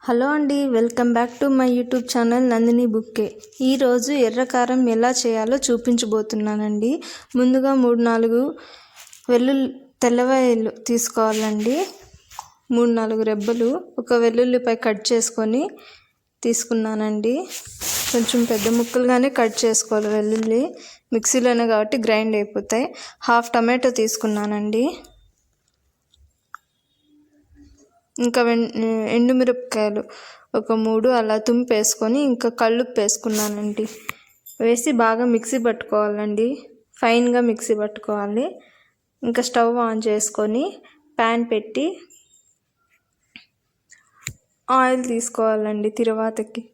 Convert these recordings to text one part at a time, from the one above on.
Hello అండి, welcome back to my YouTube channel Nandini Bukke. ఈరోజు ఎర్రకారం ఎలా చేయాలో చూపించబోతున్నానండి. ముందుగా 3-4 తెల్లవాయలు తీసుకోవాలండి. 3-4 రెబ్బలు, ఒక వెల్లుల్లిపై కట్ చేసుకొని తీసుకున్నానండి. కొంచెం పెద్ద ముక్కలుగానే కట్ చేసుకోవాలి. వెల్లుల్లి మిక్సీలోనే కాబట్టి గ్రైండ్ అయిపోతాయి. 1/2 టమాటో తీసుకున్నానండి. ఇంకా ఎండుమిరపకాయలు ఒక 3 అలా తుంపేసుకొని ఇంకా కల్లుప్పు వేసుకున్నానండి. వేసి బాగా మిక్సీ పట్టుకోవాలండి. ఫైన్గా మిక్సీ పట్టుకోవాలి. ఇంకా స్టవ్ ఆన్ చేసుకొని ప్యాన్ పెట్టి ఆయిల్ తీసుకోవాలండి. తిరువాతకి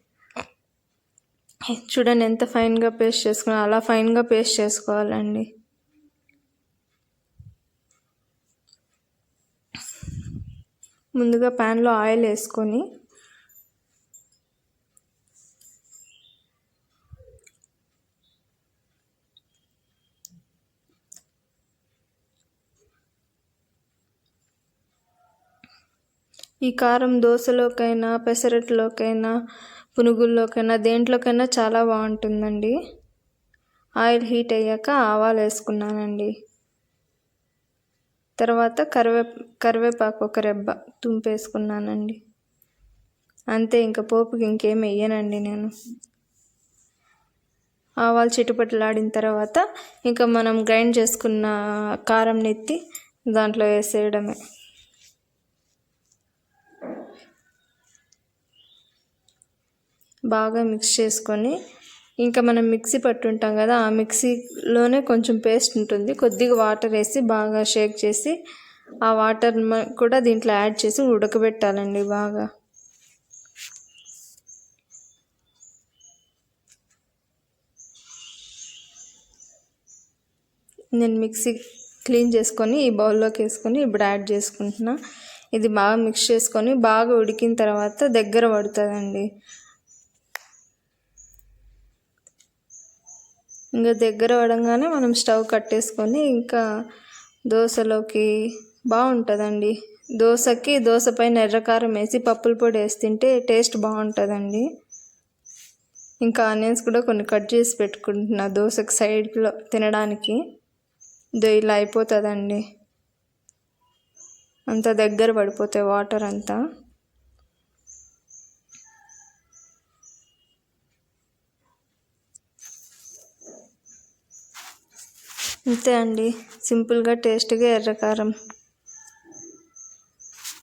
చూడండి ఎంత ఫైన్గా పేస్ట్ చేసుకున్నా, అలా ఫైన్గా పేస్ట్ చేసుకోవాలండి. ముందుగా ప్యాన్లో ఆయిల్ వేసుకొని ఈ కారం దోశలోకైనా, పెసరట్లోకైనా, పునుగుల్లోకైనా, దేంట్లోకైనా చాలా బాగుంటుందండి. ఆయిల్ హీట్ అయ్యాక ఆవాలు వేసుకున్నానండి. తర్వాత కరివేపాకు ఒక రెబ్బ తుంపేసుకున్నానండి. అంతే, ఇంకా పోపుకి ఇంకేం వేయనండి నేను. ఆవాలు చిటుపట్లాడిన తర్వాత ఇంకా మనం గ్రైండ్ చేసుకున్న కారం నెత్తి దాంట్లో వేసేయడమే. బాగా మిక్స్ చేసుకొని ఇంకా మనం మిక్సీ పట్టుంటాం కదా, ఆ మిక్సీలోనే కొంచెం పేస్ట్ ఉంటుంది. కొద్దిగా వాటర్ వేసి బాగా షేక్ చేసి ఆ వాటర్ కూడా దీంట్లో యాడ్ చేసి ఉడకబెట్టాలండి బాగా. నేను మిక్సీ క్లీన్ చేసుకొని ఈ బౌల్లోకి వేసుకొని ఇప్పుడు యాడ్ చేసుకుంటున్నా. ఇది బాగా మిక్స్ చేసుకొని బాగా ఉడికిన తర్వాత దగ్గర పడుతుందండి. ఇంకా దగ్గర పడంగానే మనం స్టవ్ కట్టేసుకొని ఇంకా దోశలోకి బాగుంటుందండి. దోశ పైన ఎర్రకారం వేసి పప్పుల పొడి వేసి తింటే టేస్ట్ బాగుంటుందండి. ఇంకా ఆనియన్స్ కూడా కొన్ని కట్ చేసి పెట్టుకుంటున్నా దోశకి సైడ్లో తినడానికి. ఇలా అయిపోతుందండి, అంత దగ్గర పడిపోతాయి వాటర్ అంతా. అంతే అండి, సింపుల్గా టేస్ట్గా ఎర్రకారం.